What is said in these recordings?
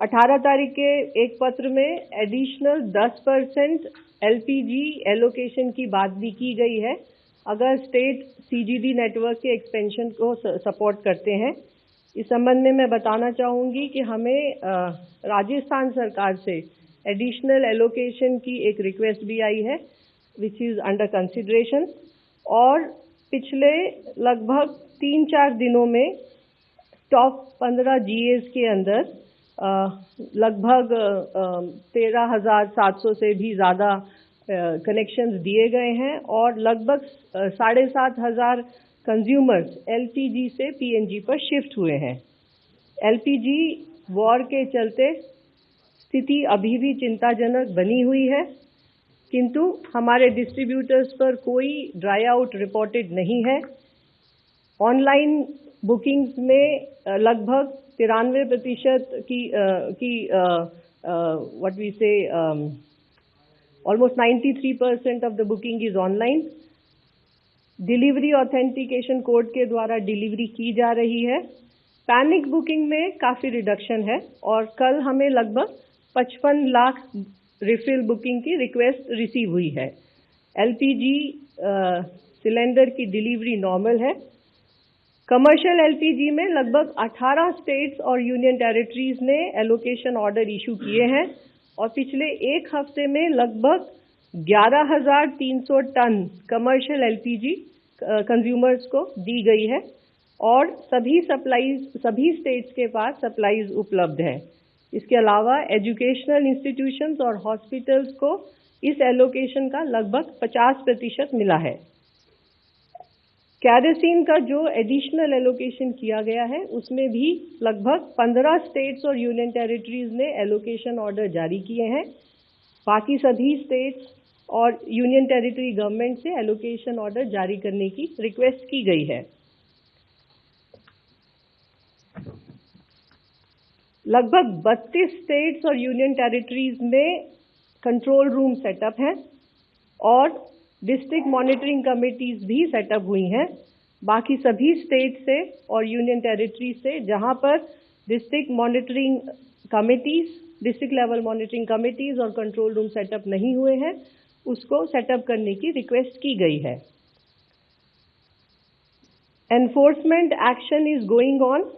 18 तारीख के एक पत्र में एडिशनल 10% एलपीजी एलोकेशन की बात भी की गई है अगर स्टेट सीजीडी नेटवर्क के एक्सपेंशन को सपोर्ट करते हैं। इस संबंध में मैं बताना चाहूँगी कि हमें राजस्थान सरकार से एडिशनल एलोकेशन की एक रिक्वेस्ट भी आई है विच इज़ अंडर कंसिडरेशन, और पिछले लगभग 3-4 दिनों में टॉप 15 जीएस के अंदर लगभग 13,700 से भी ज़्यादा कनेक्शंस दिए गए हैं और लगभग 7,500 कंज्यूमर्स एलपीजी से पीएनजी पर शिफ्ट हुए हैं। एलपीजी वॉर के चलते स्थिति अभी भी चिंताजनक बनी हुई है, किंतु हमारे डिस्ट्रीब्यूटर्स पर कोई ड्राई आउट रिपोर्टेड नहीं है। ऑनलाइन बुकिंग्स में लगभग 93% की व्हाट वी से almost 93% of the booking is online. Delivery authentication code के द्वारा डिलीवरी की जा रही है। पैनिक बुकिंग में काफ़ी रिडक्शन है और कल हमें लगभग 55 लाख रिफिल बुकिंग की रिक्वेस्ट रिसीव हुई है। एलपीजी सिलेंडर की डिलीवरी नॉर्मल है। कमर्शियल एलपीजी में लगभग 18 स्टेट्स और यूनियन टेरिटरीज ने एलोकेशन ऑर्डर इशू किए हैं और पिछले एक हफ्ते में लगभग 11,300 टन कमर्शियल एलपीजी कंज्यूमर्स को दी गई है और सभी स्टेट्स के पास सप्लाईज उपलब्ध है। इसके अलावा एजुकेशनल इंस्टीट्यूशंस और हॉस्पिटल्स को इस एलोकेशन का लगभग 50% मिला है। कैरोसिन का जो एडिशनल एलोकेशन किया गया है उसमें भी लगभग 15 स्टेट्स और यूनियन टेरिटरीज ने एलोकेशन ऑर्डर जारी किए हैं। बाकी सभी स्टेट्स और यूनियन टेरिटरी गवर्नमेंट से एलोकेशन ऑर्डर जारी करने की रिक्वेस्ट की गई है। लगभग 32 स्टेट्स और यूनियन टेरिटरीज में कंट्रोल रूम सेटअप हैं और डिस्ट्रिक्ट मॉनिटरिंग कमेटीज भी सेटअप हुई हैं। बाकी सभी स्टेट से और यूनियन टेरिटरी से जहां पर district monitoring committees, district level monitoring committees और कंट्रोल रूम सेटअप नहीं हुए हैं, उसको सेटअप करने की रिक्वेस्ट की गई है। Enforcement action is going on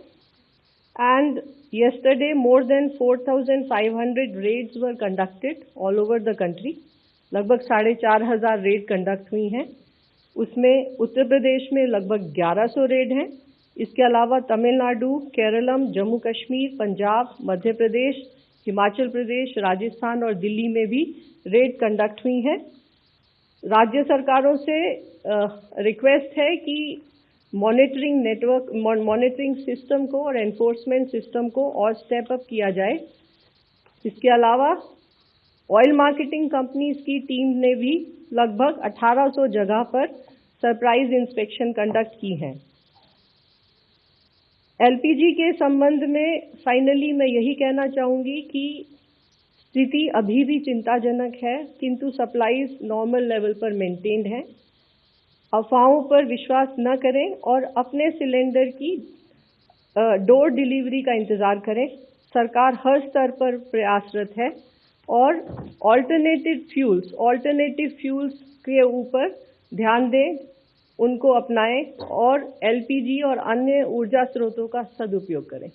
and yesterday more than 4,500 raids were conducted all over the country। लगभग 4,500 रेड कंडक्ट हुई हैं। उसमें उत्तर प्रदेश में लगभग 1100 रेड हैं। इसके अलावा तमिलनाडु, केरलम, जम्मू कश्मीर, पंजाब, मध्य प्रदेश, हिमाचल प्रदेश, राजस्थान और दिल्ली में भी रेड कंडक्ट हुई हैं। राज्य सरकारों से रिक्वेस्ट है कि मॉनिटरिंग सिस्टम को और एनफोर्समेंट सिस्टम को और स्टेप अप किया जाए। इसके अलावा ऑयल मार्केटिंग कंपनीज की टीम ने भी लगभग 1800 जगह पर सरप्राइज इंस्पेक्शन कंडक्ट की हैं। एलपीजी के संबंध में फाइनली मैं यही कहना चाहूँगी कि स्थिति अभी भी चिंताजनक है, किंतु सप्लाईज नॉर्मल लेवल पर मेंटेन्ड है। अफवाहों पर विश्वास न करें और अपने सिलेंडर की डोर डिलीवरी का इंतज़ार करें। सरकार हर स्तर पर प्रयासरत है और ऑल्टरनेटिव फ्यूल्स के ऊपर ध्यान दें, उनको अपनाएं और एलपीजी और अन्य ऊर्जा स्रोतों का सदुपयोग करें।